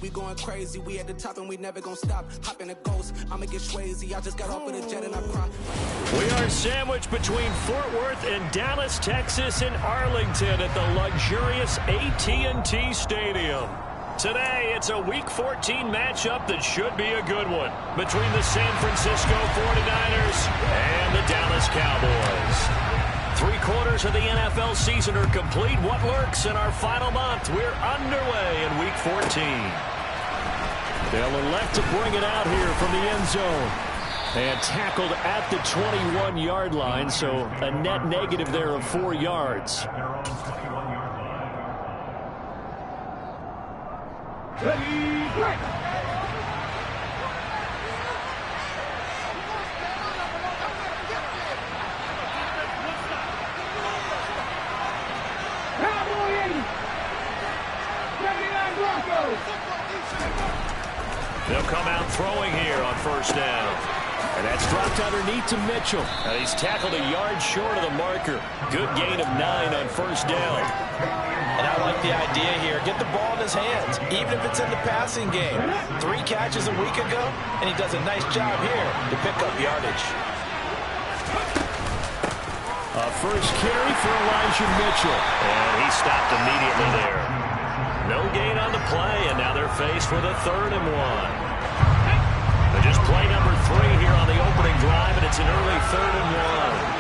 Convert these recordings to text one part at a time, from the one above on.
we going crazy. We at the top and we never gonna stop. Hop in a ghost, I'ma get Swayze. I just got off with a jet and I cry. We are sandwiched between Fort Worth and Dallas, Texas, and Arlington at the luxurious AT&T Stadium. Today, it's a Week 14 matchup that should be a good one between the San Francisco 49ers and the Dallas Cowboys. 3/4 of the NFL season are complete. What lurks in our final month? We're underway in Week 14. They'll elect to bring it out here from the end zone. And tackled at the 21-yard line, so a net negative there of 4 yards. Ready, break! They'll come out throwing here on first down. And that's dropped underneath to Mitchell. And he's tackled a yard short of the marker. Good gain of 9 on first down. And I like the idea here. Get the ball in his hands, even if it's in the passing game. 3 catches a week ago, and he does a nice job here to pick up yardage. A first carry for Elijah Mitchell. And he stopped immediately there. No gain on the play, and now they're faced with a 3rd and 1. They just play number 3 here on the opening drive, and it's an early 3rd and 1.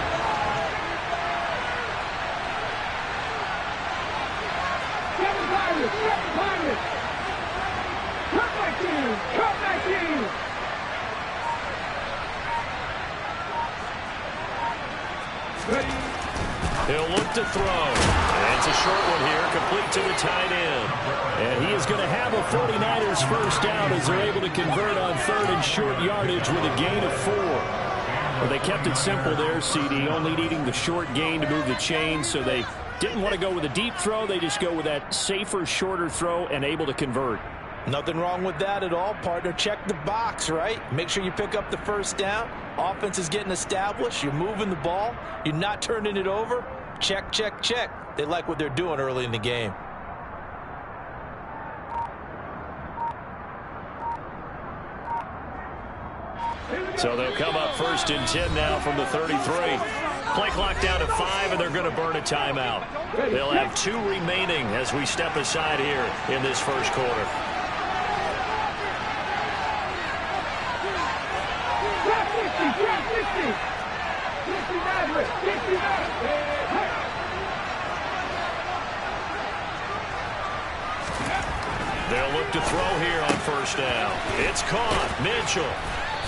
He'll look to throw. And it's a short one here, complete to the tight end. And he is going to have a 49ers first down as they're able to convert on 3rd and short yardage with a gain of 4. Well, they kept it simple there, CD, only needing the short gain to move the chain, so they didn't want to go with a deep throw. They just go with that safer, shorter throw and able to convert. Nothing wrong with that at all, partner. Check the box, right? Make sure you pick up the first down. Offense is getting established. You're moving the ball. You're not turning it over. Check, check, check. They like what they're doing early in the game. So they'll come up 1st and 10 now from the 33. Play clock down to 5, and they're going to burn a timeout. They'll have 2 remaining as we step aside here in this first quarter. They'll look to throw here on first down. It's caught. Mitchell.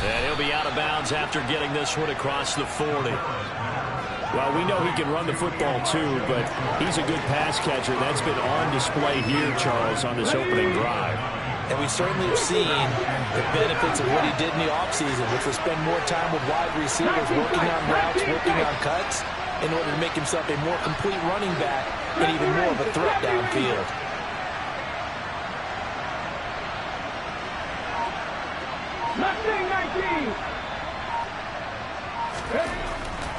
And he'll be out of bounds after getting this one across the 40. Well, we know he can run the football too, but he's a good pass catcher. That's been on display here, Charles, on this opening drive. And we certainly have seen the benefits of what he did in the offseason, which was spend more time with wide receivers, working on routes, working on cuts, in order to make himself a more complete running back and even more of a threat downfield.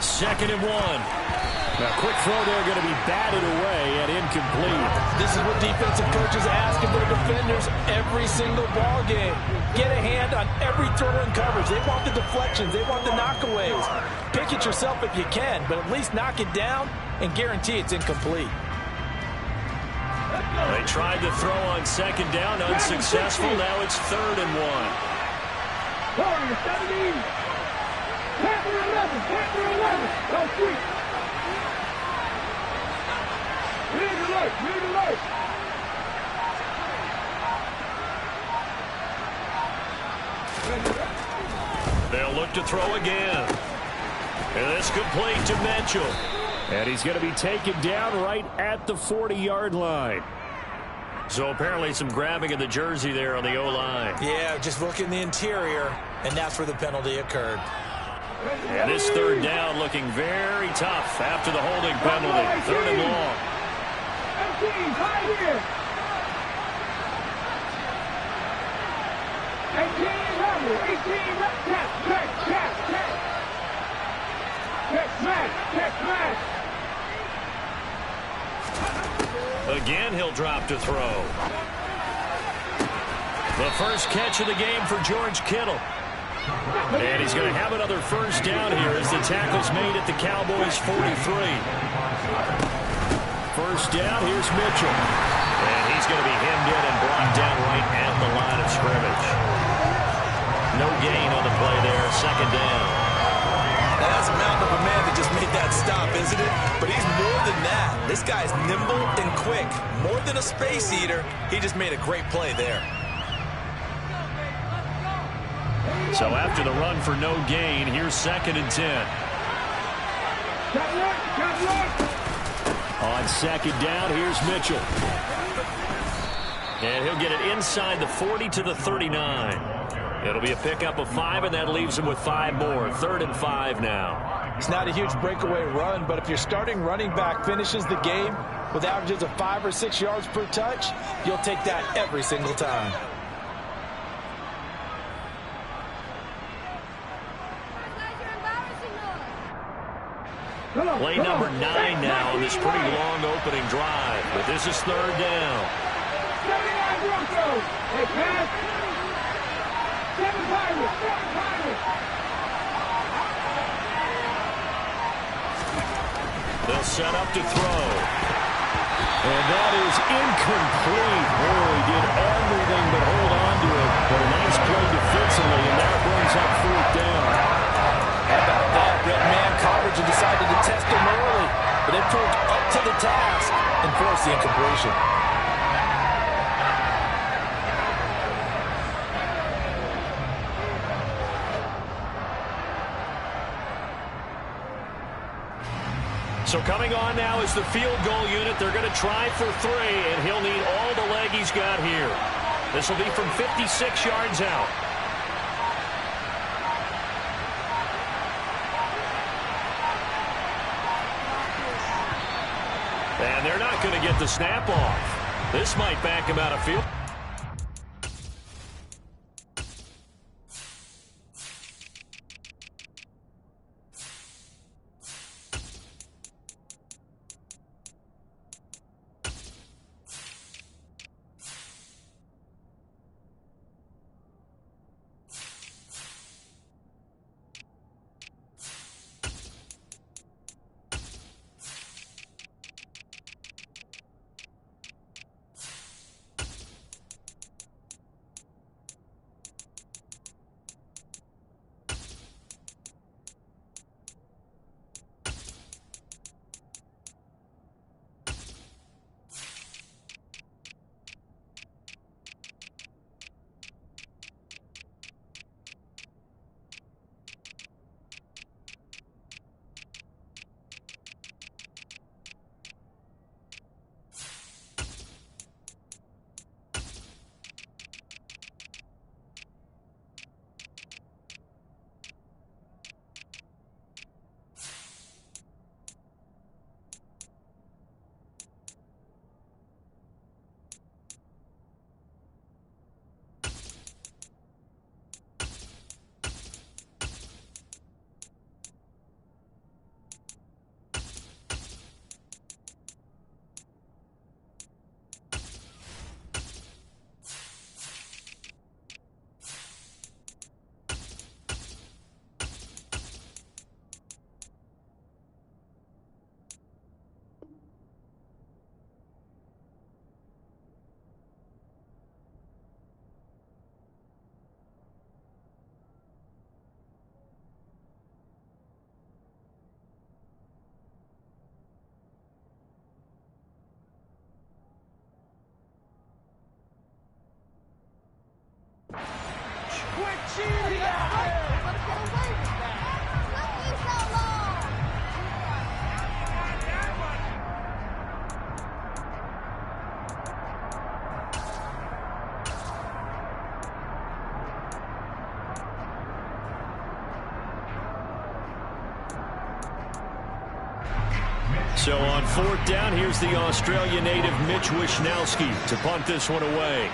Second and 1. Now, quick throw there, going to be batted away and incomplete. This is what defensive coaches ask of their defenders every single ball game. Get a hand on every throw in coverage. They want the deflections. They want the knockaways. Pick it yourself if you can, but at least knock it down and guarantee it's incomplete. They tried to throw on second down, unsuccessful. Now it's 3rd and 1. They'll look to throw again. And this complete to Mitchell. And he's going to be taken down right at the 40-yard line. So apparently some grabbing of the jersey there on the O-line. Yeah, just look in the interior, and that's where the penalty occurred. And this 3rd down looking very tough after the holding penalty. 3rd and long. 18, Again, he'll drop to throw. The first catch of the game for George Kittle. And he's going to have another first down here as the tackle's made at the Cowboys' 43. First down, here's Mitchell. And he's going to be hemmed in and brought down right at the line of scrimmage. No gain on the play there, second down. That's a mountain of a man that just made that stop, isn't it? But he's more than that. This guy's nimble and quick. More than a space eater, he just made a great play there. So after the run for no gain, here's 2nd and 10. On second down, here's Mitchell. And he'll get it inside the 40 to the 39. It'll be a pickup of 5, and that leaves him with 5 more. 3rd and 5 now. It's not a huge breakaway run, but if your starting running back finishes the game with averages of 5 or 6 yards per touch, you'll take that every single time. Play number 9 now on this pretty long opening drive. But this is 3rd down. They'll set up to throw. And that is incomplete. Boy, he did everything but hold on to it. But a nice play defensively, and that brings up 4th down. How about that? Red man coverage and decided to test him early. But they proved up to the task and forced the incompletion. So coming on now is the field goal unit. They're going to try for 3, and he'll need all the leg he's got here. This will be from 56 yards out. And they're not going to get the snap off. This might back him out of field. So on 4th down, here's the Australia native Mitch Wishnowsky to punt this one away.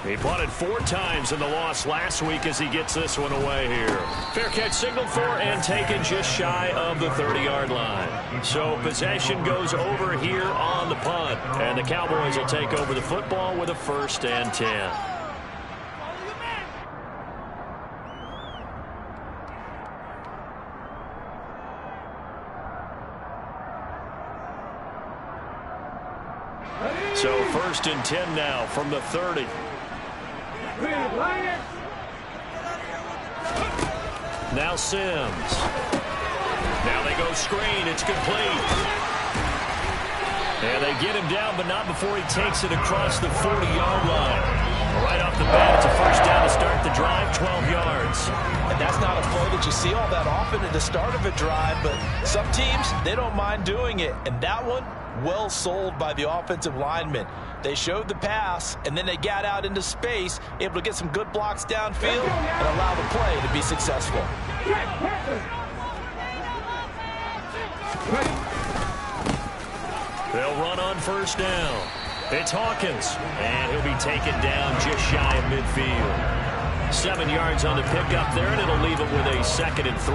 He punted 4 times in the loss last week as he gets this one away here. Fair catch signaled for and taken just shy of the 30-yard line. So possession goes over here on the punt. And the Cowboys will take over the football with a 1st and 10. So 1st and 10 now from the 30. Now Sims. Now they go screen. It's complete. And they get him down, but not before he takes it across the 40-yard line. Right off the bat, it's a 1st down to start the drive, 12 yards. And that's not a play that you see all that often at the start of a drive, but some teams, they don't mind doing it. And that one, well sold by the offensive linemen. They showed the pass, and then they got out into space, able to get some good blocks downfield and allow the play to be successful. They'll run on 1st down. It's Hawkins, and he'll be taken down just shy of midfield. 7 yards on the pickup there, and it'll leave him with a 2nd and 3.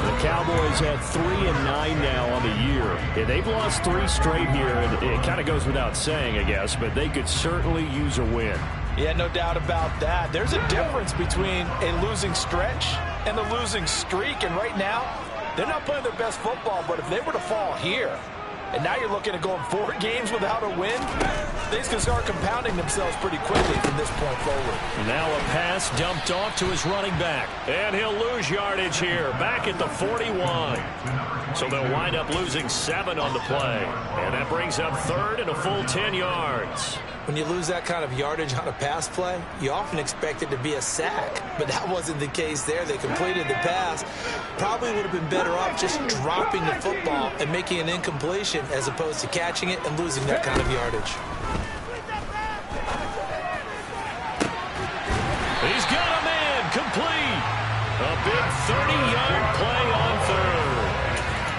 The Cowboys have 3 and 9 now on the year. Yeah, they've lost 3 straight here, and it kind of goes without saying, I guess, but they could certainly use a win. Yeah, no doubt about that. There's a difference between a losing stretch and a losing streak, and right now, they're not playing their best football, but if they were to fall here, and now you're looking at going 4 games without a win, things can start compounding themselves pretty quickly from this point forward. Now a pass dumped off to his running back. And he'll lose yardage here, back at the 41. So they'll wind up losing 7 on the play. And that brings up 3rd and a full 10 yards. When you lose that kind of yardage on a pass play, you often expect it to be a sack. But that wasn't the case there. They completed the pass. Probably would have been better off just dropping the football and making an incompletion as opposed to catching it and losing that kind of yardage. He's got a man complete. A big 30-yard play on 3rd.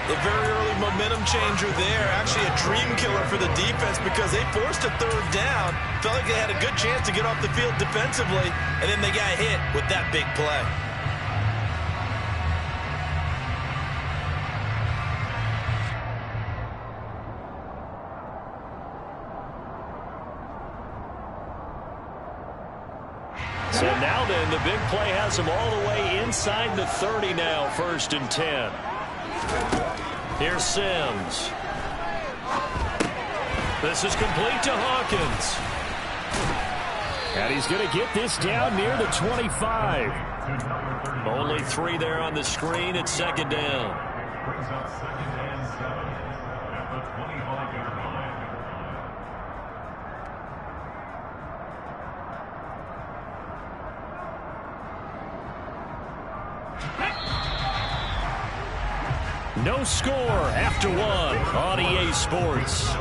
A very early momentum changer there. Actually a dream killer for the defense because they forced a 3rd down. Felt like they had a good chance to get off the field defensively, and then they got hit with that big play. So now then, the big play has him all the way inside the 30 now, 1st and 10. Here's Sims. This is complete to Hawkins. And he's going to get this down near the 25. Only 3 there on the screen at 2nd down. No score after 1 on EA Sports.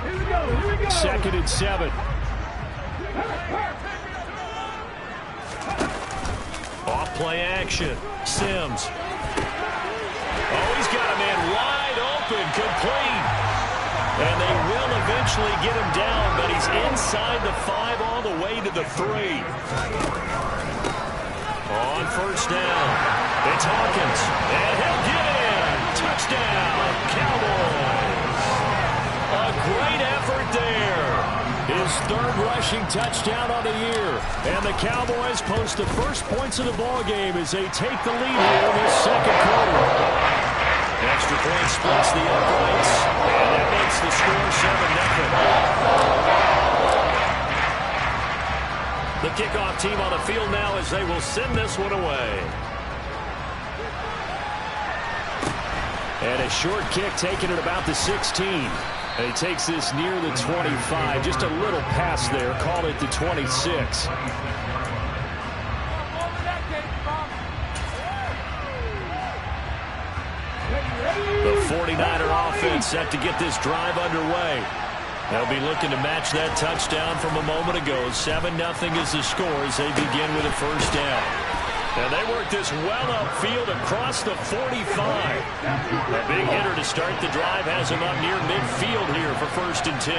Here we go. 2nd and 7. Off-play action. Sims. Oh, he's got a man wide open, complete. And they will eventually get him down, but he's inside the 5 all the way to the 3. On 1st down, it's Hawkins. And he'll get in. Touchdown, Cowboys. A great effort there. His 3rd rushing touchdown on the year. And the Cowboys post the first points of the ballgame as they take the lead here in this 2nd quarter. Extra point splits the uprights, and that makes the score 7-0. The kickoff team on the field now as they will send this one away. And a short kick taken at about the 16. And he takes this near the 25. Just a little pass there. Call it the 26. The 49er offense set to get this drive underway. They'll be looking to match that touchdown from a moment ago. 7-0 is the score as they begin with a first down. And they work this well upfield across the 45. A big hitter to start the drive has him up near midfield here for 1st and 10.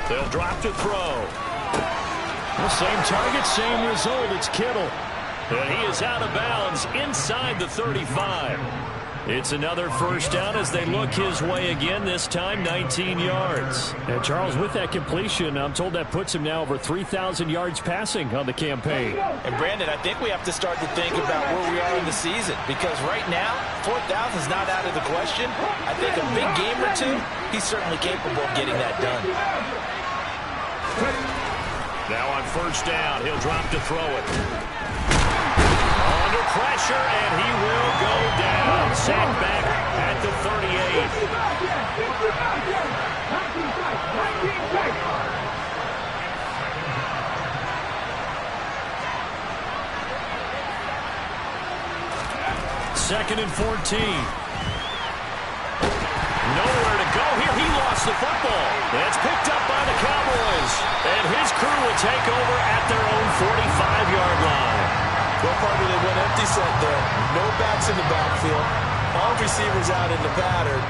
They'll drop to throw. The same target, same result. It's Kittle. And he is out of bounds inside the 35. It's another first down as they look his way again, this time 19 yards. And Charles, with that completion, I'm told that puts him now over 3,000 yards passing on the campaign. And Brandon, I think we have to start to think about where we are in the season, because right now, 4,000 is not out of the question. I think a big game or two, he's certainly capable of getting that done. Now on first down, he'll drop to throw it. Under pressure, and he will go down. Sacked back at the 38. Second and 14. Nowhere to go here. He lost the football. That's picked up by the Cowboys. And his crew will take over at their own 45-yard line. Well, probably they went empty set there. No backs in the backfield. All receivers out in the pattern.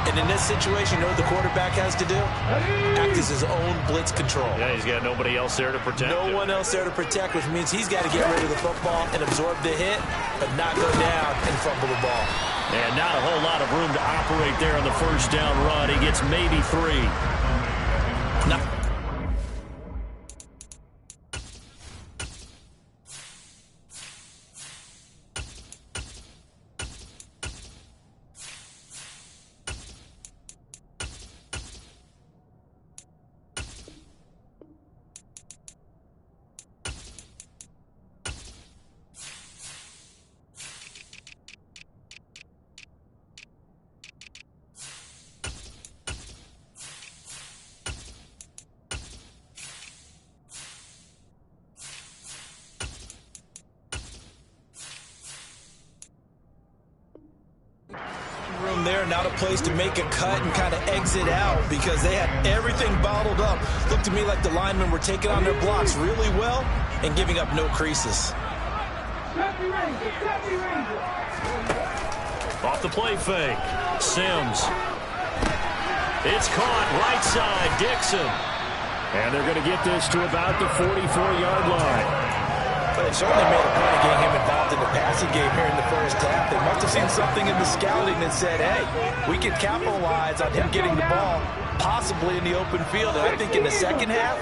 And in this situation, you know what the quarterback has to do? Act as his own blitz control. Yeah, he's got nobody else there to protect him. No one else there to protect, which means he's got to get rid of the football and absorb the hit, but not go down and fumble the ball. And not a whole lot of room to operate there on the first down run. He gets maybe 3. Now, room there, not a place to make a cut and kind of exit out because they had everything bottled up. Looked to me like the linemen were taking on their blocks really well and giving up no creases. Off the play fake. Sims. It's caught right side. Dixon. And they're going to get this to about the 44-yard line. But it certainly made a point of getting him involved in the passing game here in the first half. They must have seen something in the scouting that said, hey, we can capitalize on him getting the ball, possibly in the open field. And I think in the second half,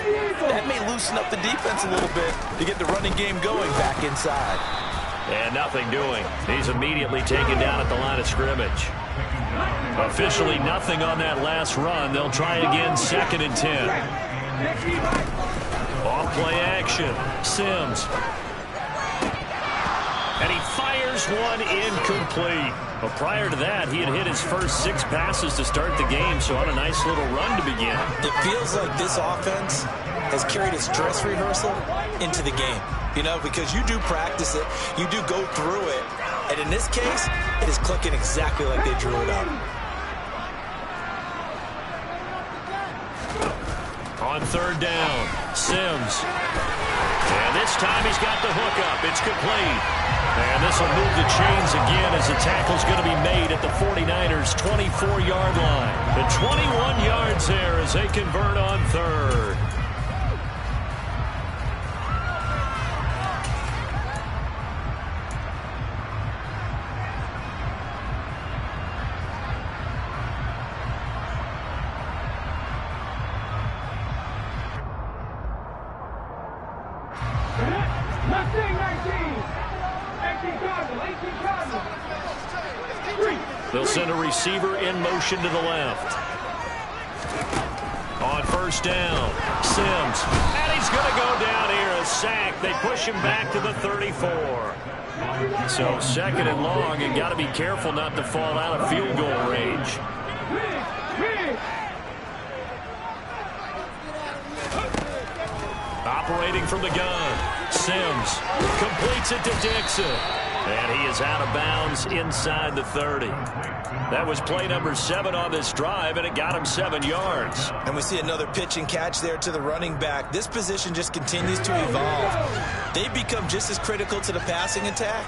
that may loosen up the defense a little bit to get the running game going back inside. And nothing doing. He's immediately taken down at the line of scrimmage. Officially nothing on that last run. They'll try again, 2nd and 10. Off play action. Sims. And he fires one incomplete. But prior to that, he had hit his first 6 passes to start the game, so on a nice little run to begin. It feels like this offense has carried its dress rehearsal into the game. You know, because you do practice it, you do go through it, and in this case, it is clicking exactly like they drew it up. On 3rd down, Sims. And this time he's got the hookup. It's complete. And this will move the chains again as the tackle's going to be made at the 49ers' 24-yard line. The 21 yards there as they convert on 3rd. They'll send a receiver in motion to the left. On 1st down, Sims. And he's going to go down They push him back to the 34. So second and long, and got to be careful not to fall out of field goal range. Operating from the gun, Sims completes it to Dixon. And he is out of bounds inside the 30. That was play number 7 on this drive, and it got him 7 yards. And we see another pitch and catch there to the running back. This position just continues to evolve. They've become just as critical to the passing attack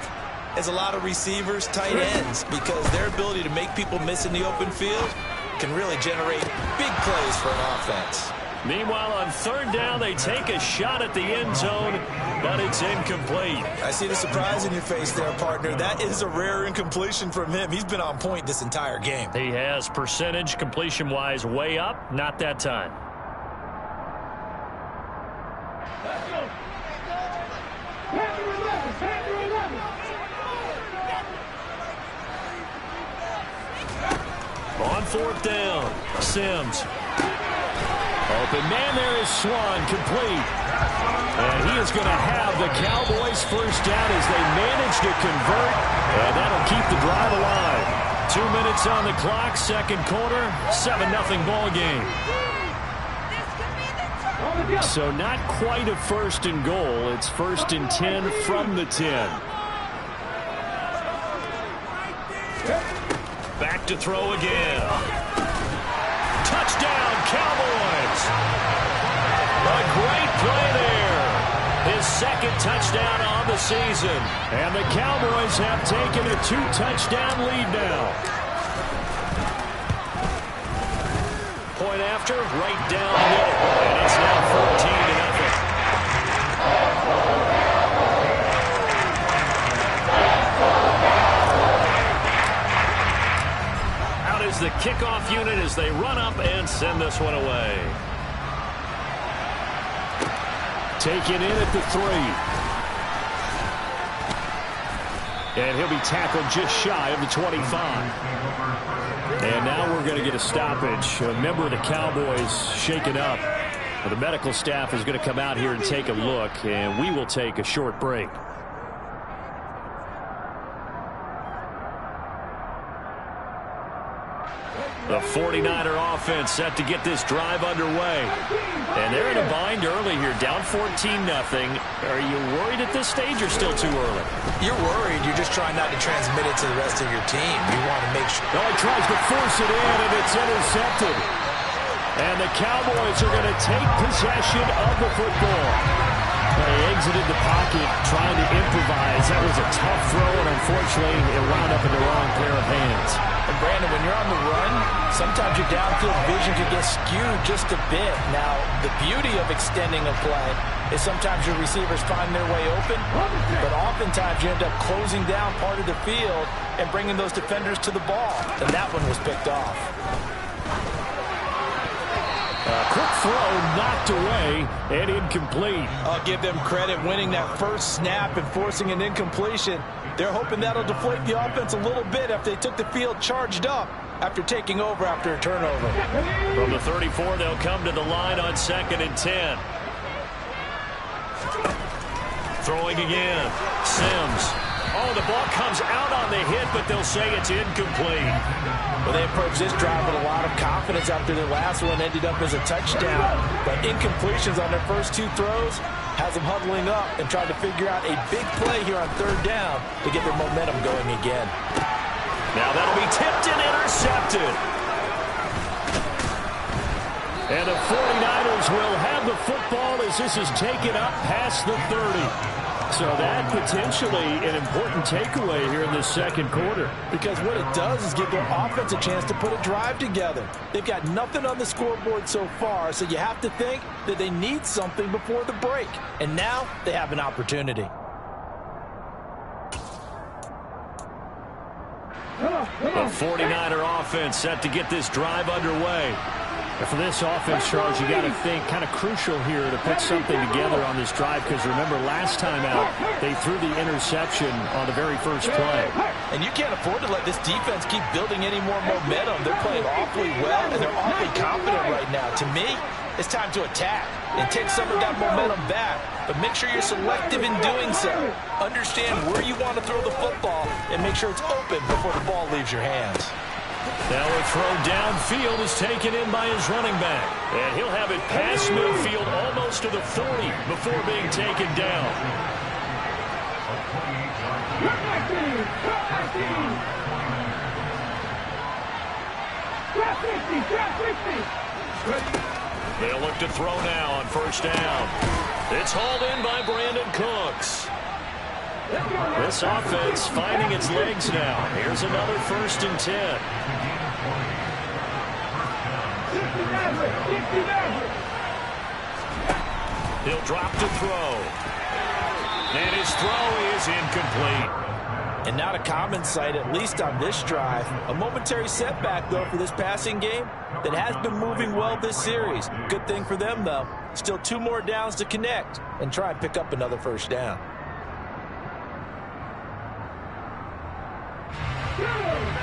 as a lot of receivers, tight ends, because their ability to make people miss in the open field can really generate big plays for an offense. Meanwhile, on third down, they take a shot at the end zone, but it's incomplete. I see the surprise in your face there, partner. That is a rare incompletion from him. He's been on point this entire game. He has percentage completion-wise way up, not that time. On fourth down, Sims. Open man there is Swan, complete. And he is going to have the Cowboys first down as they manage to convert. And that'll keep the drive alive. 2 minutes on the clock, second quarter, 7-0 ball game. So not quite a first and goal. It's first and 10 from the 10. Back to throw again. Touchdown, Cowboys. A great play there. His second touchdown on the season. And the Cowboys have taken a 2-touchdown lead now. Point after, right down the middle. And it's now 14-0. The kickoff unit as they run up and send this one away. Taken in at the 3. And he'll be tackled just shy of the 25. And now we're going to get a stoppage. A member of the Cowboys shaken up. Well, the medical staff is going to come out here and take a look, and we will take a short break. The 49er offense set to get this drive underway. And they're in a bind early here, down 14-0. Are you worried at this stage or still too early? You're worried. You're just trying not to transmit it to the rest of your team. You want to make sure. Oh, he tries to force it in, and it's intercepted. And the Cowboys are going to take possession of the football. They exited the pocket trying to improvise. That was a tough throw, and unfortunately, it wound up in the wrong pair of hands. And Brandon, when you're on the run, sometimes your downfield vision can get skewed just a bit. Now, the beauty of extending a play is sometimes your receivers find their way open, but oftentimes you end up closing down part of the field and bringing those defenders to the ball. And that one was picked off. Quick throw knocked away and incomplete. I'll give them credit winning that first snap and forcing an incompletion. They're hoping that'll deflate the offense a little bit after they took the field charged up after taking over after a turnover. From the 34, they'll come to the line on 2nd and 10. Throwing again. Sims. Oh, the ball comes out on the hit, but they'll say it's incomplete. Well, they approached this drive with a lot of confidence after their last one ended up as a touchdown. But incompletions on their first 2 throws has them huddling up and trying to figure out a big play here on third down to get their momentum going again. Now that'll be tipped and intercepted. And the 49ers will have the football as this is taken up past the 30. So that potentially an important takeaway here in this second quarter. Because what it does is give their offense a chance to put a drive together. They've got nothing on the scoreboard so far, so you have to think that they need something before the break. And now they have an opportunity. The 49er offense set to get this drive underway. And for this offense, Charles, you got to think kind of crucial here to put something together on this drive because remember last time out they threw the interception on the very first play. And you can't afford to let this defense keep building any more momentum. They're playing awfully well and they're awfully confident right now. To me, It's time to attack and take some of that momentum back. But make sure you're selective in doing so. Understand where you want to throw the football and make sure it's open before the ball leaves your hands. Now a throw downfield is taken in by his running back. And he'll have it past midfield almost to the 40 before being taken down. They'll look to throw now on first down. It's hauled in by Brandon Cooks. This offense finding its legs now. Here's another 1st and 10. He'll drop to throw. And his throw is incomplete. And not a common sight, at least on this drive. A momentary setback, though, for this passing game that has been moving well this series. Good thing for them, though. Still 2 more downs to connect and try and pick up another first down.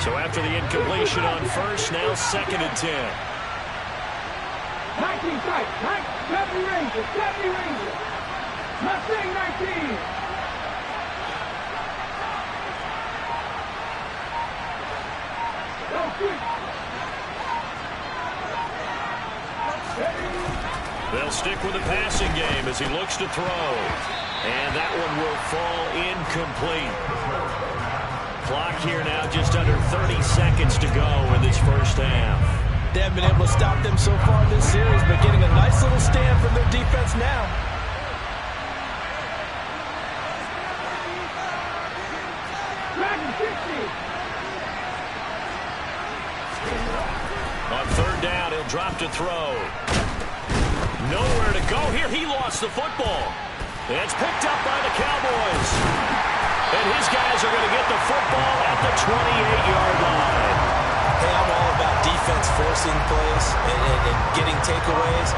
So after the incompletion on first, now 2nd and 10. 19 tight, 70 Rangers, 70 Rangers. Mustang 19. They'll stick with the passing game as he looks to throw. And that one will fall incomplete. Clock here now just under 30 seconds to go in this first half. They haven't been able to stop them so far this series, but getting a nice little stand from their defense now. On 3rd down, he'll drop to throw. Nowhere to go here. He lost the football. It's picked up by the Cowboys. And his guys are going to get the football at the 28-yard line. Hey, I'm all about defense forcing plays and getting takeaways.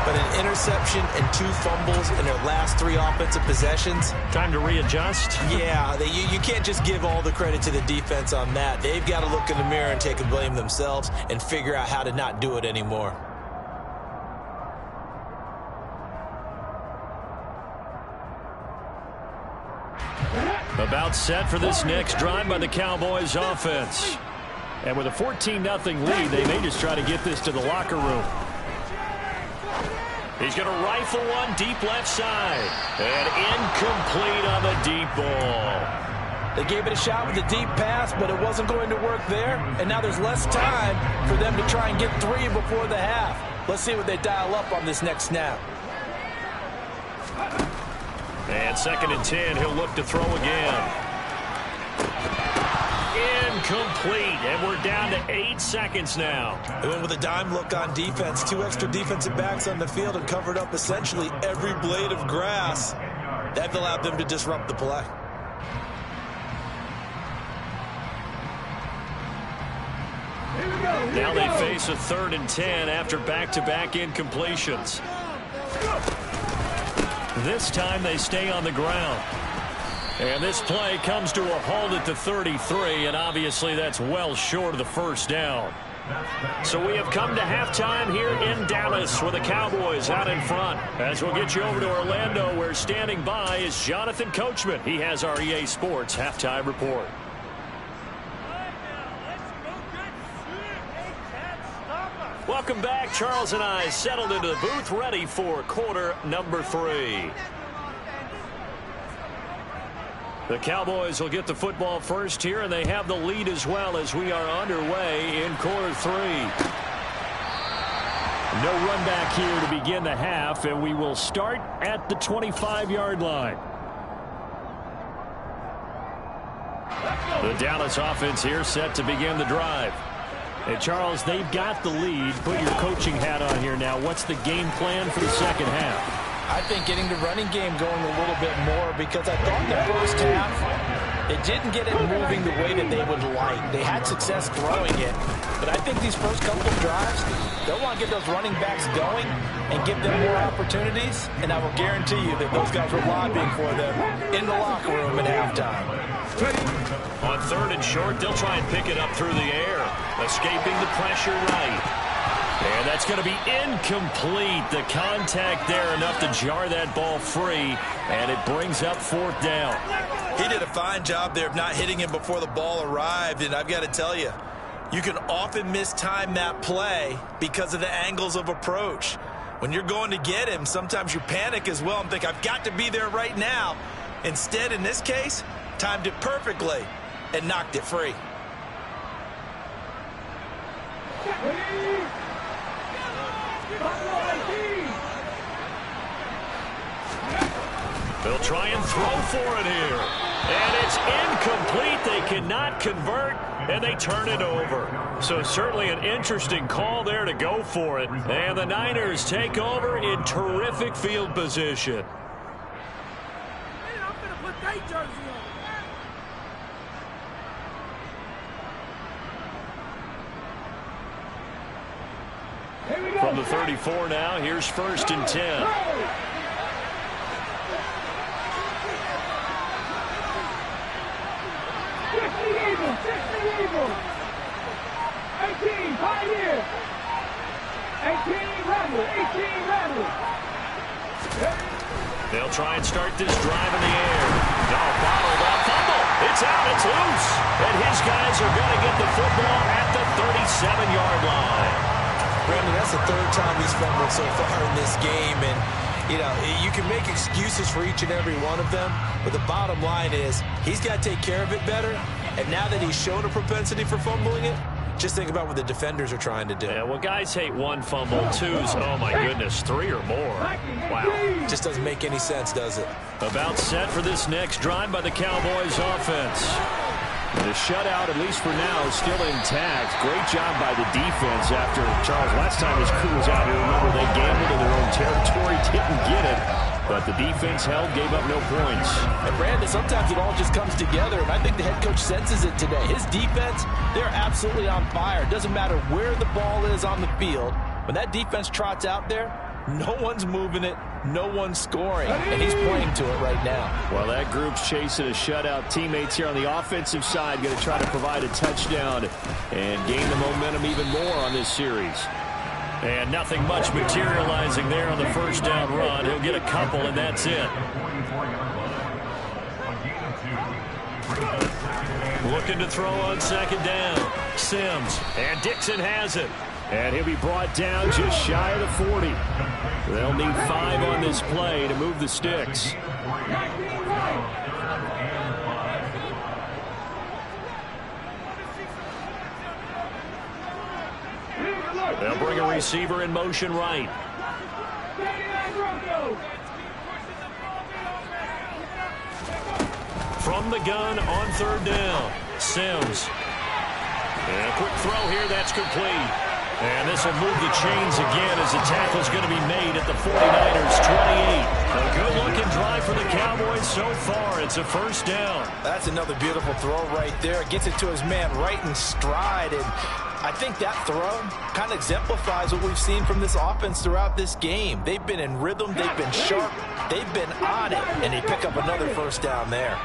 But an interception and 2 fumbles in their last 3 offensive possessions. Time to readjust? Yeah, you can't just give all the credit to the defense on that. They've got to look in the mirror and take the blame themselves and figure out how to not do it anymore. About set for this next drive by the Cowboys offense. And with a 14-0 lead, they may just try to get this to the locker room. He's going to rifle one deep left side. And incomplete on the deep ball. They gave it a shot with the deep pass, but it wasn't going to work there. And now there's less time for them to try and get 3 before the half. Let's see what they dial up on this next snap. And 2nd and 10, he'll look to throw again. Incomplete, and we're down to 8 seconds now. They went with a dime look on defense. 2 extra defensive backs on the field and covered up essentially every blade of grass. That allowed them to disrupt the play. Now they face a 3rd and 10 after back-to-back incompletions. This time they stay on the ground. And this play comes to a halt at the 33, and obviously that's well short of the first down. So we have come to halftime here in Dallas with the Cowboys out in front. As we'll get you over to Orlando, where standing by is Jonathan Coachman. He has our EA Sports halftime report. Welcome back. Charles and I settled into the booth, ready for quarter number 3. The Cowboys will get the football first here, and they have the lead as well as we are underway in quarter 3. No run back here to begin the half, and we will start at the 25-yard line. The Dallas offense here set to begin the drive. Hey, Charles, they've got the lead. Put your coaching hat on here now. What's the game plan for the second half? I think getting the running game going a little bit more, because I thought in the first half it didn't get it moving the way that they would like. They had success throwing it, but I think these first couple of drives, they'll want to get those running backs going and give them more opportunities, and I will guarantee you that those guys were lobbying for them in the locker room at halftime. On 3rd and short, they'll try and pick it up through the air, escaping the pressure right. And that's going to be incomplete. The contact there enough to jar that ball free, and it brings up 4th down. He did a fine job there of not hitting him before the ball arrived, and I've got to tell you, you can often mistime that play because of the angles of approach. When you're going to get him, sometimes you panic as well and think, I've got to be there right now. Instead, in this case, timed it perfectly and knocked it free. They'll try and throw for it here. And it's incomplete. They cannot convert, and they turn it over. So certainly an interesting call there to go for it. And the Niners take over in terrific field position. I'm going to put that jersey on. From the 34 now, here's 1st and 10. Eagles. 18, Pioneer. 18, Rebel. 18, Rebel. They'll try and start this drive in the air. No, bottled up, fumble. It's out, it's loose. And his guys are going to get the football at the 37-yard line. Brandon, that's the 3rd time he's fumbled so far in this game. And, you know, you can make excuses for each and every one of them. But the bottom line is he's got to take care of it better. And now that he's shown a propensity for fumbling it, just think about what the defenders are trying to do. Yeah, well, guys hate 1 fumble, 2's, oh my goodness, 3 or more. Wow. Just doesn't make any sense, does it? About set for this next drive by the Cowboys offense. The shutout, at least for now, is still intact. Great job by the defense after, Charles, last time his crew was out here, remember, they gambled in their own territory, didn't get it. But the defense held, gave up no points. And Brandon, sometimes it all just comes together, and I think the head coach senses it today. His defense, they're absolutely on fire. It doesn't matter where the ball is on the field. When that defense trots out there, no one's moving it, no one's scoring, and he's playing to it right now. Well, that group's chasing a shutout. Teammates here on the offensive side going to try to provide a touchdown and gain the momentum even more on this series. And nothing much materializing there on the 1st down run. He'll get a couple, and that's it. Looking to throw on 2nd down. Sims, and Dixon has it. And he'll be brought down just shy of the 40. They'll need 5 on this play to move the sticks. They'll bring a receiver in motion right. From the gun on 3rd down. Sims. And a quick throw here, that's complete. And this will move the chains again as the tackle's going to be made at the 49ers 28. A good-looking drive for the Cowboys so far. It's a 1st down. That's another beautiful throw right there. Gets it to his man right in stride. And I think that throw kind of exemplifies what we've seen from this offense throughout this game. They've been in rhythm. They've been sharp. They've been on it. And they pick up another 1st down there.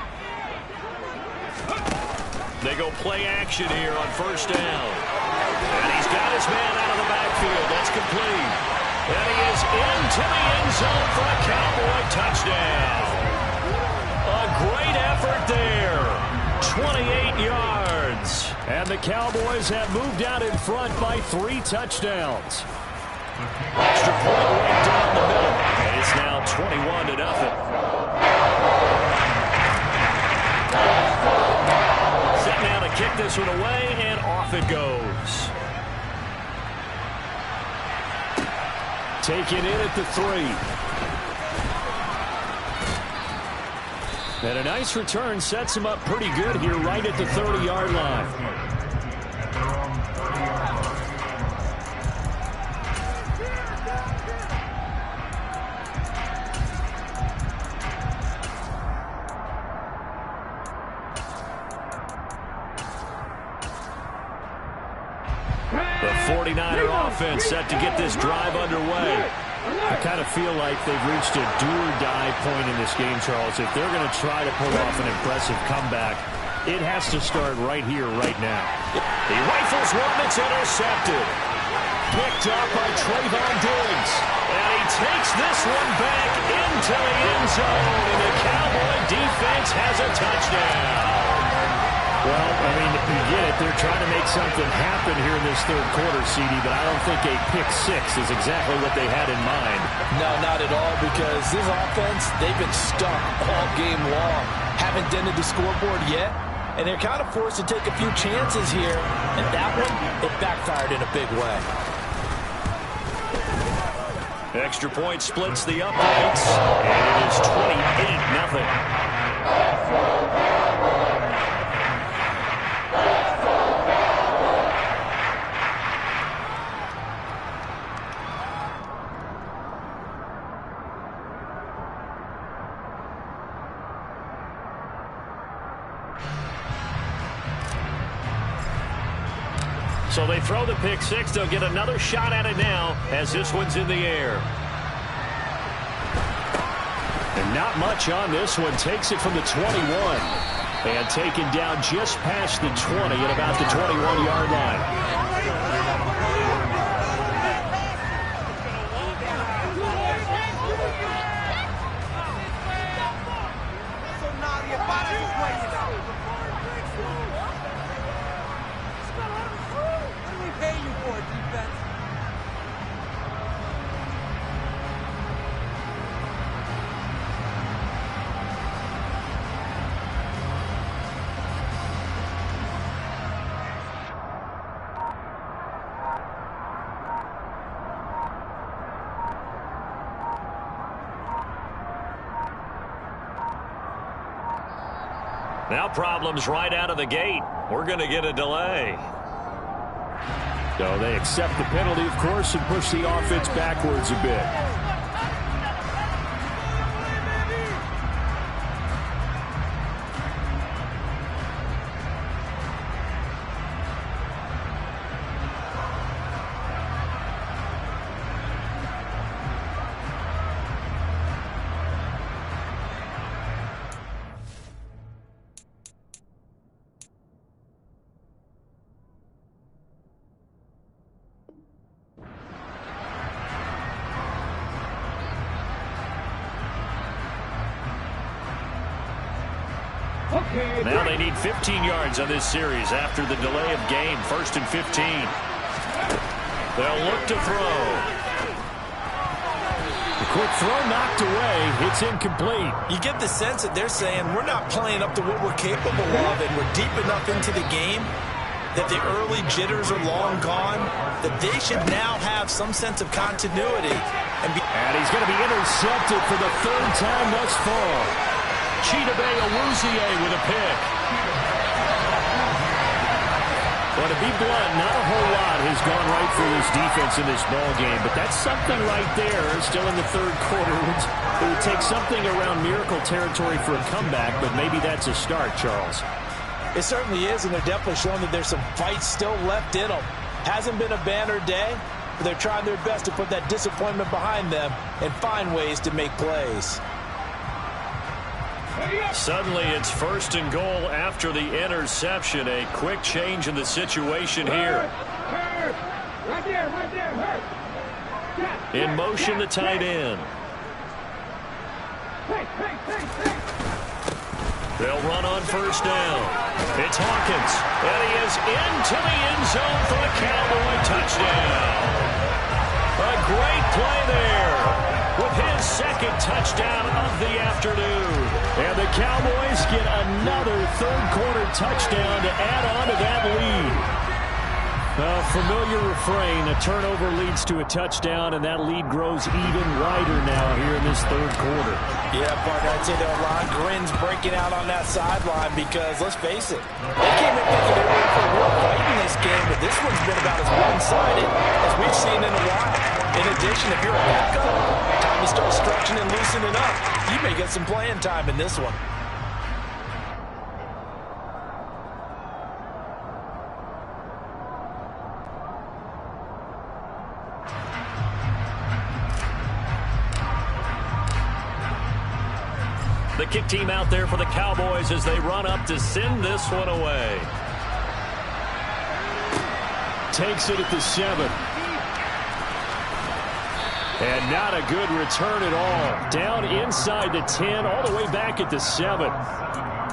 They go play action here on 1st down. And he's got his man out of the backfield. That's complete. And he is into the end zone for a Cowboy touchdown. A great effort there. 28 yards. And the Cowboys have moved out in front by 3 touchdowns. Extra point right down the middle. And it's now 21-0. Set now to kick this one away, and off it goes. Taken in at the 3. And a nice return sets him up pretty good here right at the 30-yard line. The 49er offense set to get this drive underway. I kind of feel like they've reached a do-or-die point in this game, Charles. If they're going to try to pull off an impressive comeback, it has to start right here, right now. He rifles one that's intercepted. picked off by Trayvon Diggs. And he takes this one back into the end zone, and the Cowboy defense has a touchdown. Well, I mean, you get it. They're trying to make something happen here in this third quarter, CD, but I don't think a pick six is exactly what they had in mind. No, not at all, because this offense, they've been stuck all game long. Haven't dented the scoreboard yet, and they're kind of forced to take a few chances here, and that one, it backfired in a big way. Extra point splits the uprights, and it is 28-0. So they throw the pick six. They'll get another shot at it now as this one's in the air. And not much on this one. Takes it from the 21. And taken down just past the 20 at about the 21-yard line. Now problems right out of the gate. We're going to get a delay. So they accept the penalty, of course, and push the offense backwards a bit. Now they need 15 yards on this series after the delay of game. 1st and 15. They'll look to throw. The quick throw knocked away. It's incomplete. You get the sense that they're saying we're not playing up to what we're capable of, and we're deep enough into the game that the early jitters are long gone, that they should now have some sense of continuity. And he's going to be intercepted for the 3rd time thus far. Chidobe Awuzie with a pick. Well, to be blunt, not a whole lot has gone right for this defense in this ball game, but that's something right there. Still in the 3rd quarter. It would take something around miracle territory for a comeback, but maybe that's a start, Charles. It certainly is, and they're definitely showing that there's some fight still left in them. Hasn't been a banner day, but they're trying their best to put that disappointment behind them and find ways to make plays. Suddenly it's 1st and goal after the interception. A quick change in the situation here. In motion, the tight end. They'll run on 1st down. It's Hawkins, and he is into the end zone for a Cowboy touchdown. A great play there with his 2nd touchdown of the afternoon. And the Cowboys get another 3rd quarter touchdown to add on to that lead. A familiar refrain, a turnover leads to a touchdown, and that lead grows even wider now here in this 3rd quarter. Yeah, partner, I'd say there are a lot of grins breaking out on that sideline because, let's face it, they came in thinking they were in for a real fight in this game, but this one's been about as one-sided as we've seen in a while. In addition, if you're a backup, time to start stretching and loosening up. You may get some playing time in this one. The kick team out there for the Cowboys as they run up to send this one away. Takes it at the 7. And not a good return at all. Down inside the 10, all the way back at the 7.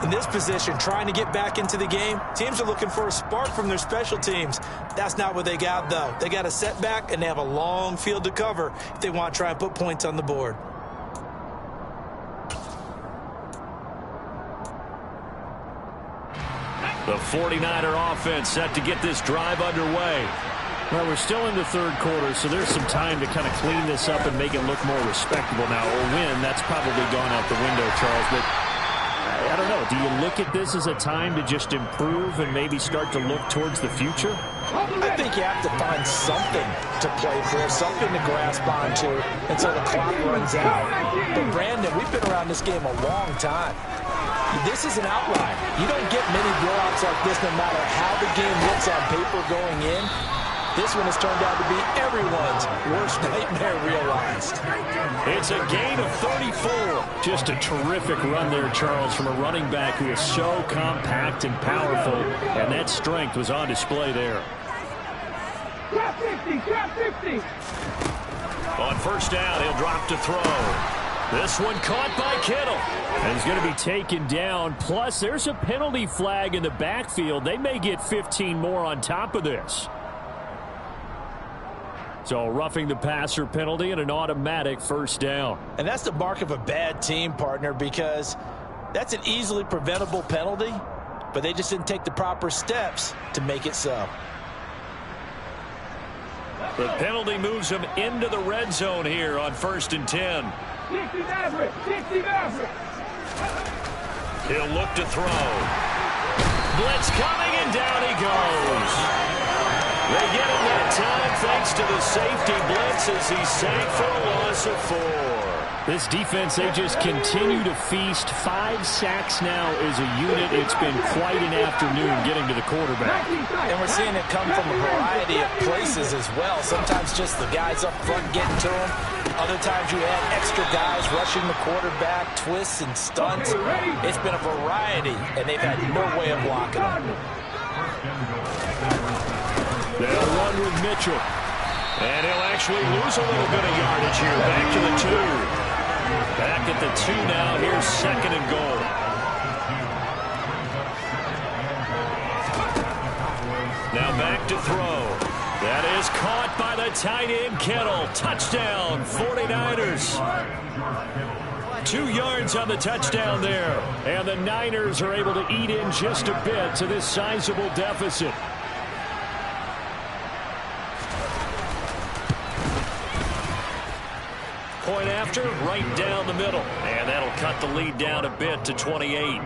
In this position, trying to get back into the game, teams are looking for a spark from their special teams. That's not what they got, though. They got a setback, and they have a long field to cover if they want to try and put points on the board. The 49er offense set to get this drive underway. Well, we're still in the third quarter, so there's some time to kind of clean this up and make it look more respectable now. Or win, that's probably gone out the window, Charles. But I don't know. Do you look at this as a time to just improve and maybe start to look towards the future? I think you have to find something to play for, something to grasp onto until the clock runs out. But, Brandon, we've been around this game a long time. This is an outlier. You don't get many blowouts like this no matter how the game looks on paper going in. This one has turned out to be everyone's worst nightmare realized. It's a gain of 34. Just a terrific run there, Charles, from a running back who is so compact and powerful, and that strength was on display there. Trap 50, trap 50. On first down, he'll drop to throw. This one caught by Kittle. And he's going to be taken down. Plus, there's a penalty flag in the backfield. They may get 15 more on top of this. So roughing the passer penalty and an automatic first down. And that's the mark of a bad team, partner, because that's an easily preventable penalty, but they just didn't take the proper steps to make it so. The penalty moves him into the red zone here on 1st and 10. 60 Maverick, 60 Maverick. He'll look to throw. Blitz coming, and down he goes. They get him that time thanks to the safety blitz as he sank for a loss of 4. This defense, they just continue to feast. 5 sacks now as a unit. It's been quite an afternoon getting to the quarterback. And we're seeing it come from a variety of places as well. Sometimes just the guys up front getting to him. Other times you add extra guys rushing the quarterback, twists and stunts. It's been a variety, and they've had no way of blocking him. They'll run with Mitchell. And he'll actually lose a little bit of yardage here. Back to the 2. Back at the 2 now. Here's 2nd and goal. Now back to throw. That is caught by the tight end, Kittle. Touchdown, 49ers. 2 yards on the touchdown there. And the Niners are able to eat in just a bit to this sizable deficit. Point after, right down the middle. And that'll cut the lead down a bit to 28.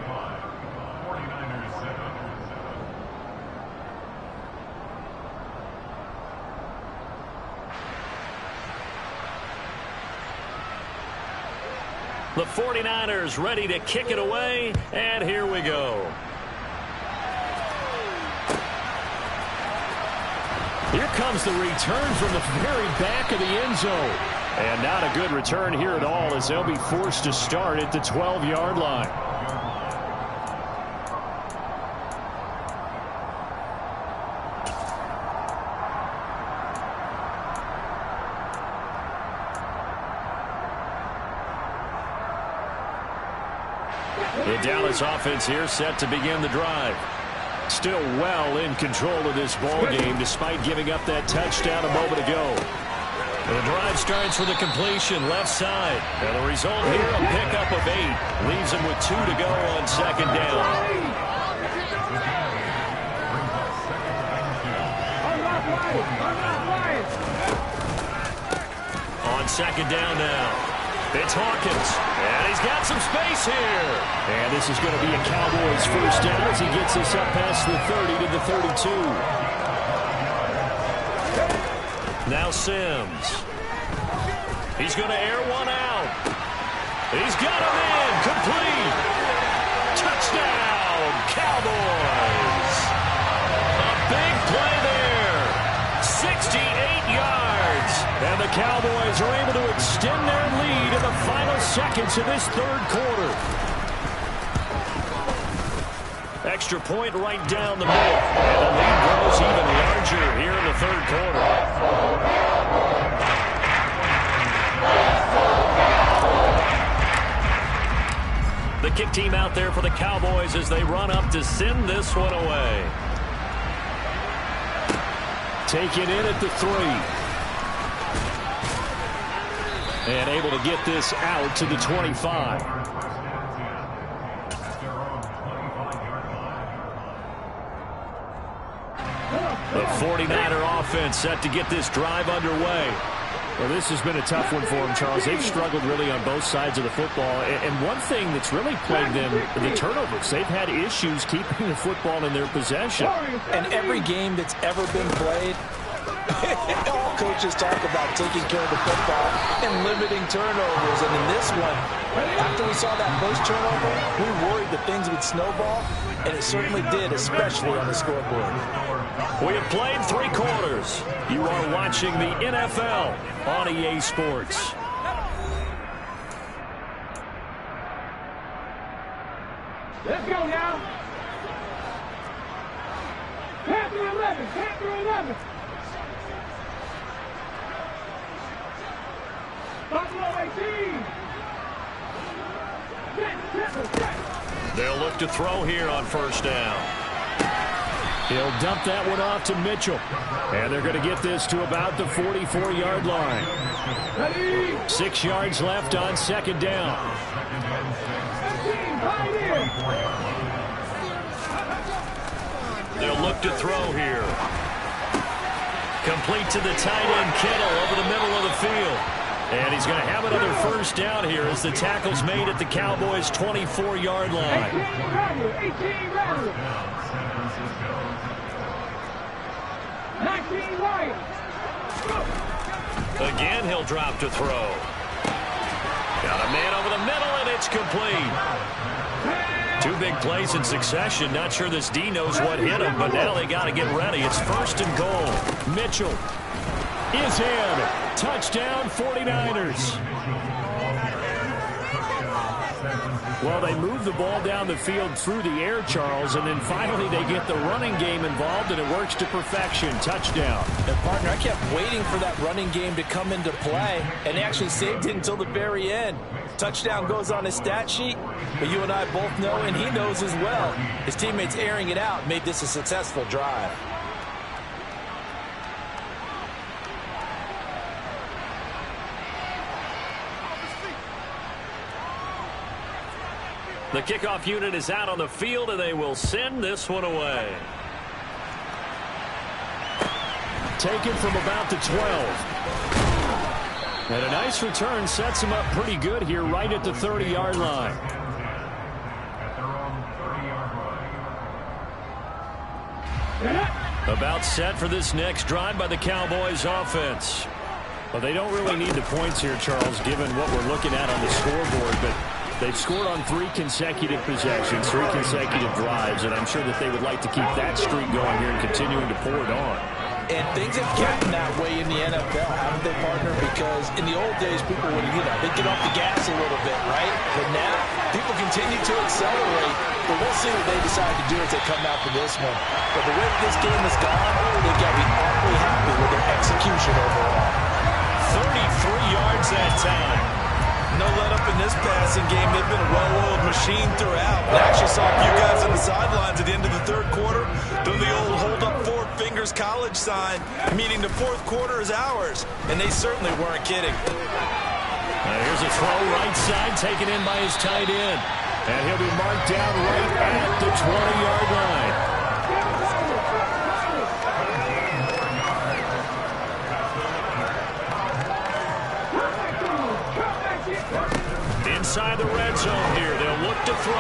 The 49ers ready to kick it away, and here we go. Here comes the return from the very back of the end zone. And not a good return here at all as they'll be forced to start at the 12-yard line. The Dallas offense here set to begin the drive. Still well in control of this ball game despite giving up that touchdown a moment ago. The drive starts with a completion left side. And the result here, a pickup of 8. Leaves him with 2 to go on 2nd down. On 2nd down now. It's Hawkins. And he's got some space here. And this is going to be a Cowboys first down as he gets this up past the 30 to the 32. Now Sims. He's going to air one out. He's got him in. Complete. Touchdown, Cowboys. A big play there. 68 yards. And the Cowboys are able to extend their lead in the final seconds of this third quarter. Extra point right down the middle. And the lead grows even larger here in the third quarter. The kick team out there for the Cowboys as they run up to send this one away. Taken in at the 3. And able to get this out to the 25. The 49er offense set to get this drive underway. Well, this has been a tough one for them, Charles. They've struggled really on both sides of the football. And one thing that's really plagued them, the turnovers. They've had issues keeping the football in their possession. And every game that's ever been played, all coaches talk about taking care of the football and limiting turnovers. And in this one, after we saw that first turnover, we worried that things would snowball, and it certainly did, especially on the scoreboard. We have played 3 quarters. You are watching the NFL on EA Sports. Let's go now. Panther 11, Panther 11. Buffalo 18. Set. They'll look to throw here on first down. He'll dump that one off to Mitchell. And they're going to get this to about the 44-yard line. 6 yards left on second down. They'll look to throw here. Complete to the tight end, Kittle, over the middle of the field. And he's going to have another first down here as the tackle's made at the Cowboys' 24-yard line. 19 right. Again, he'll drop to throw. Got a man over the middle, and it's complete. 2 big plays in succession. Not sure this D knows what hit him, but now they got to get ready. It's first and goal. Mitchell is in. Touchdown, 49ers. Well, they move the ball down the field through the air, Charles, and then finally they get the running game involved, and it works to perfection. Touchdown. And, partner, I kept waiting for that running game to come into play, and they actually saved it until the very end. Touchdown goes on his stat sheet, but you and I both know, and he knows as well, his teammates airing it out made this a successful drive. The kickoff unit is out on the field, and they will send this one away. Taken from about the 12. And a nice return sets him up pretty good here right at the 30-yard line. About set for this next drive by the Cowboys offense. Well, they don't really need the points here, Charles, given what we're looking at on the scoreboard, but they've scored on 3 consecutive possessions, 3 consecutive drives, and I'm sure that they would like to keep that streak going here and continuing to pour it on. And things have gotten that way in the NFL, haven't they, partner? Because in the old days, people would, they'd get off the gas a little bit, right? But now, people continue to accelerate. But we'll see what they decide to do as they come out for this one. But the way this game has gone, they've got to be awfully happy with their execution overall. 33 yards that time. No let up in this passing game. They've been a well-oiled machine throughout. I actually saw a few guys on the sidelines at the end of the third quarter doing the old hold up 4 fingers college sign, meaning the fourth quarter is ours. And they certainly weren't kidding. Here's a throw right side taken in by his tight end. And he'll be marked down right at the 20-yard line. Inside the red zone here. They'll look to throw.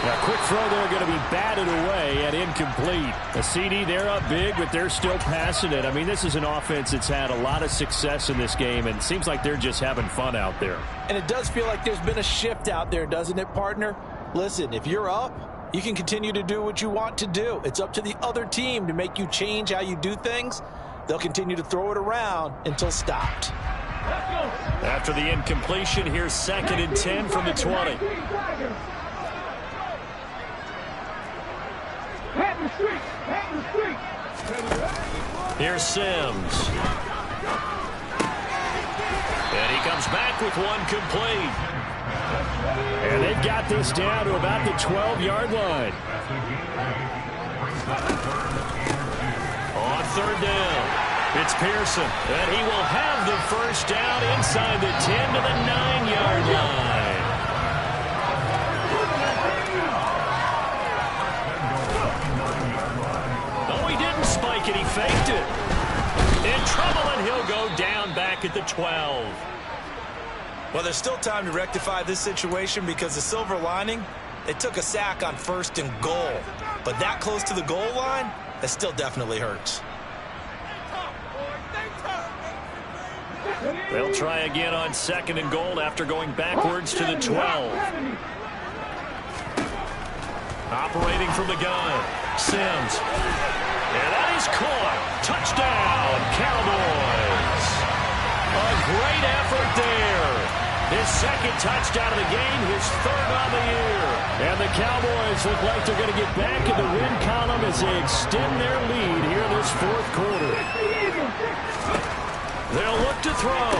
A quick throw there going to be batted away and incomplete. A CD, they're up big, but they're still passing it. I mean, this is an offense that's had a lot of success in this game, and it seems like they're just having fun out there. And it does feel like there's been a shift out there, doesn't it, partner? Listen, if you're up, you can continue to do what you want to do. It's up to the other team to make you change how you do things. They'll continue to throw it around until stopped. After the incompletion, here's 2nd and 10 from the 20. Here's Sims. And he comes back with one complete. And they've got this down to about the 12-yard line. On third down, it's Pearson, and he will have the first down inside the 10 to the 9-yard line. Oh, he didn't spike it. He faked it. In trouble, and he'll go down back at the 12. Well, there's still time to rectify this situation because the silver lining, they took a sack on 1st and goal. But that close to the goal line, that still definitely hurts. They'll try again on 2nd and goal after going backwards to the 12. Operating from the gun, Sims. And that is caught. Touchdown, Cowboys. A great effort there. His 2nd touchdown of the game, his 3rd on the year. And the Cowboys look like they're going to get back in the win column as they extend their lead here in this 4th quarter. They'll look to throw.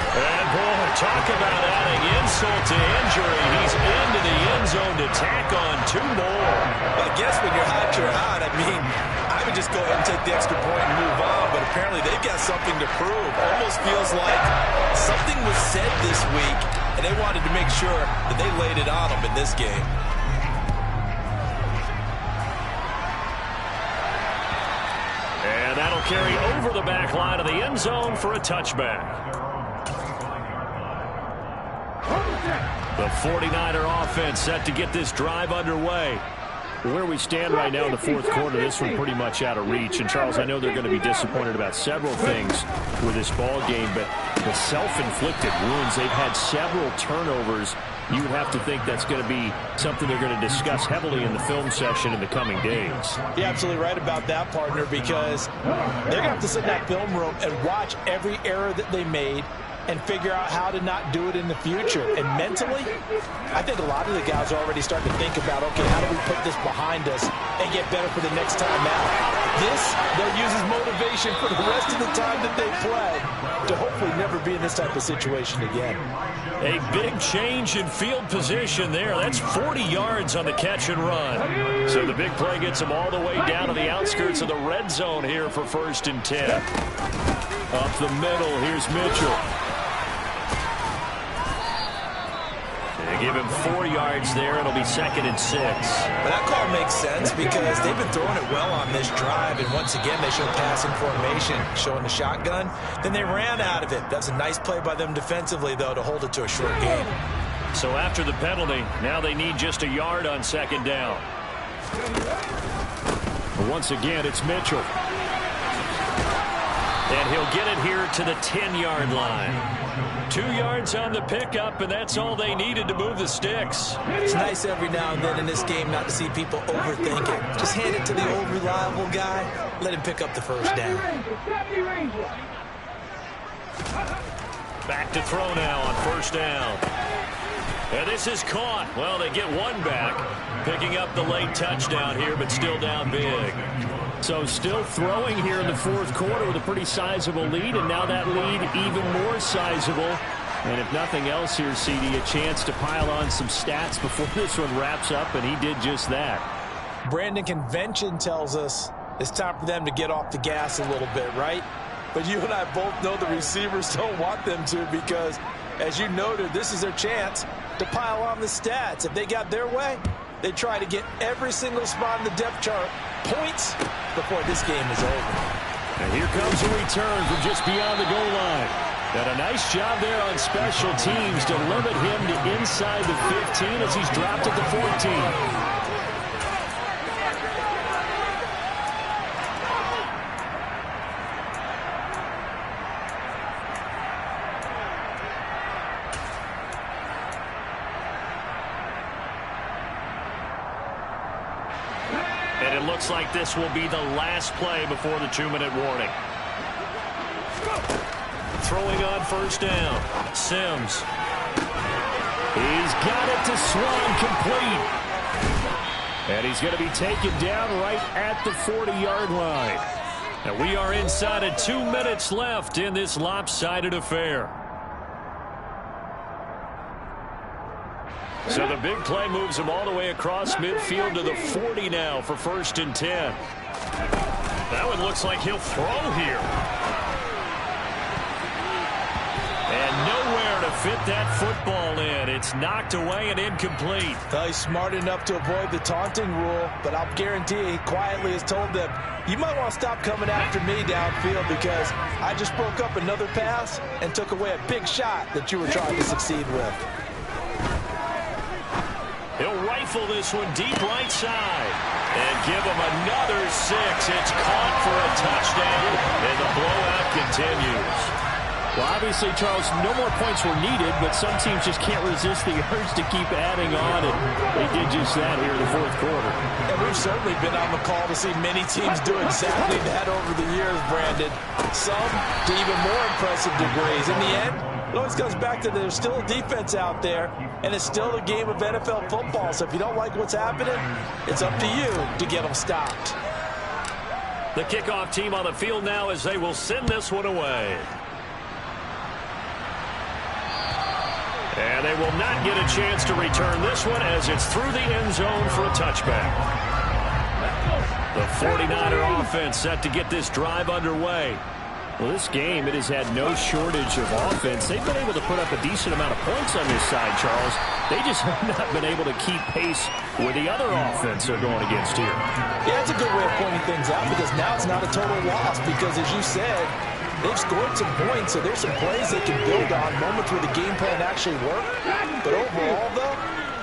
And, boy, talk about adding insult to injury. He's into the end zone to tack on 2 more. Well, I guess when you're hot, you're hot. I mean, I would just go ahead and take the extra point and move on, but apparently they've got something to prove. Almost feels like something was said this week, and they wanted to make sure that they laid it on them in this game. And that'll carry over the back line of the end zone for a touchback. The 49er offense set to get this drive underway. Where we stand right now in the 4th quarter, this one pretty much out of reach. And, Charles, I know they're going to be disappointed about several things with this ball game, but the self-inflicted wounds, they've had several turnovers. You would have to think that's going to be something they're going to discuss heavily in the film session in the coming days. You're absolutely right about that, partner, because they're going to have to sit in that film room and watch every error that they made and figure out how to not do it in the future. And mentally, I think a lot of the guys are already starting to think about, okay, how do we put this behind us and get better for the next time out? This, they'll use as motivation for the rest of the time that they play to hopefully never be in this type of situation again. A big change in field position there. That's 40 yards on the catch and run. So the big play gets them all the way down to the outskirts of the red zone here for 1st and 10. Up the middle, here's Mitchell. They give him 4 yards there. It'll be 2nd and 6. But that call makes sense because they've been throwing it well on this drive, and once again they show passing formation, showing the shotgun. Then they ran out of it. That's a nice play by them defensively, though, to hold it to a short game. So after the penalty, now they need just a yard on 2nd down. Once again, it's Mitchell. And he'll get it here to the 10-yard line. 2 yards on the pickup, and that's all they needed to move the sticks. It's nice every now and then in this game not to see people overthink it. Just hand it to the old reliable guy. Let him pick up the 1st down. Back to throw now on 1st down. And this is caught. Well, they get one back, picking up the late touchdown here, but still down big. So still throwing here in the 4th quarter with a pretty sizable lead, and now that lead even more sizable. And if nothing else here, CD, a chance to pile on some stats before this one wraps up, and he did just that. Brandon, convention tells us it's time for them to get off the gas a little bit, right? But you and I both know the receivers don't want them to because, as you noted, this is their chance to pile on the stats. If they got their way, they try to get every single spot in the depth chart points before this game is over. And here comes a return from just beyond the goal line. And a nice job there on special teams to limit him to inside the 15 as he's dropped at the 14. And it looks like this will be the last play before the 2-minute warning. Throwing on 1st down. Sims. He's got it to Swan, complete. And he's going to be taken down right at the 40-yard line. And we are inside of 2 minutes left in this lopsided affair. So the big play moves him all the way across midfield to the 40 now for 1st and 10. That one looks like he'll throw here. And nowhere to fit that football in. It's knocked away and incomplete. Well, he's smart enough to avoid the taunting rule, but I'll guarantee he quietly has told them, you might want to stop coming after me downfield because I just broke up another pass and took away a big shot that you were trying to succeed with. He'll rifle this one deep right side and give him another 6. It's caught for a touchdown, and the blowout continues. Well, obviously, Charles, no more points were needed, but some teams just can't resist the urge to keep adding on, and they did just that here in the 4th quarter. And we've certainly been on the call to see many teams do exactly that over the years, Brandon. Some to even more impressive degrees. In the end, it always comes back to there's still a defense out there, and it's still a game of NFL football. So if you don't like what's happening, it's up to you to get them stopped. The kickoff team on the field now as they will send this one away. And they will not get a chance to return this one as it's through the end zone for a touchback. The 49er offense set to get this drive underway. Well, this game, it has had no shortage of offense. They've been able to put up a decent amount of points on this side, Charles. They just have not been able to keep pace with the other offense they're going against here. Yeah, that's a good way of pointing things out because now it's not a total loss because, as you said, they've scored some points, so there's some plays they can build on, moments where the game plan actually worked. But overall, though,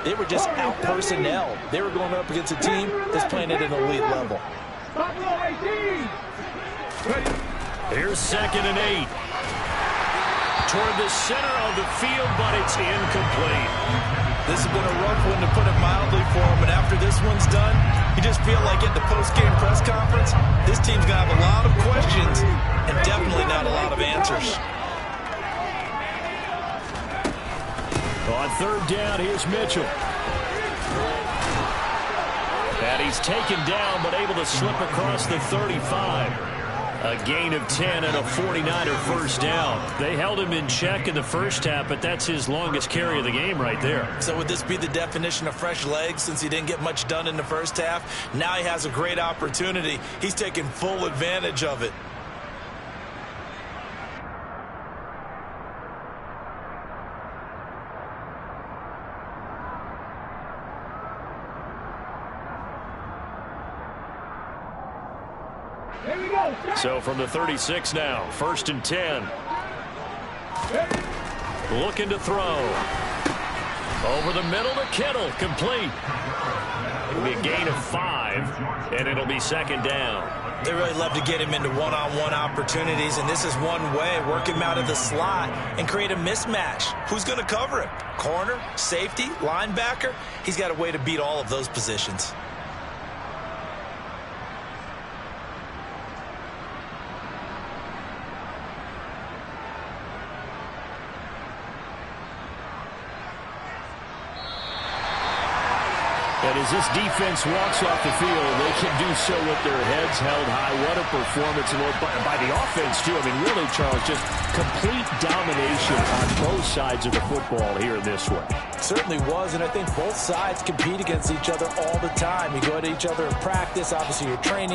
they were just out-personnel. They were going up against a team that's playing at an elite level. Here's 2nd and 8. Toward the center of the field, but it's incomplete. This has been a rough one, to put it mildly, for him. But after this one's done, you just feel like at the post-game press conference, this team's going to have a lot of questions and definitely not a lot of answers. On 3rd down, here's Mitchell. And he's taken down, but able to slip across the 35. A gain of 10 and a 49er first down. They held him in check in the first half, but that's his longest carry of the game right there. So would this be the definition of fresh legs since he didn't get much done in the first half? Now he has a great opportunity. He's taking full advantage of it. So from the 36 now, 1st and 10. Looking to throw. Over the middle to Kittle, complete. It'll be a gain of 5, and it'll be 2nd down. They really love to get him into one-on-one opportunities, and this is one way. Work him out of the slot and create a mismatch. Who's going to cover him? Corner, safety, linebacker? He's got a way to beat all of those positions. And as this defense walks off the field, they can do so with their heads held high. What a performance by the offense, too. I mean, really, Charles, just complete domination on both sides of the football here in this one. Certainly was, and I think both sides compete against each other all the time. You go at each other in practice, obviously you're training.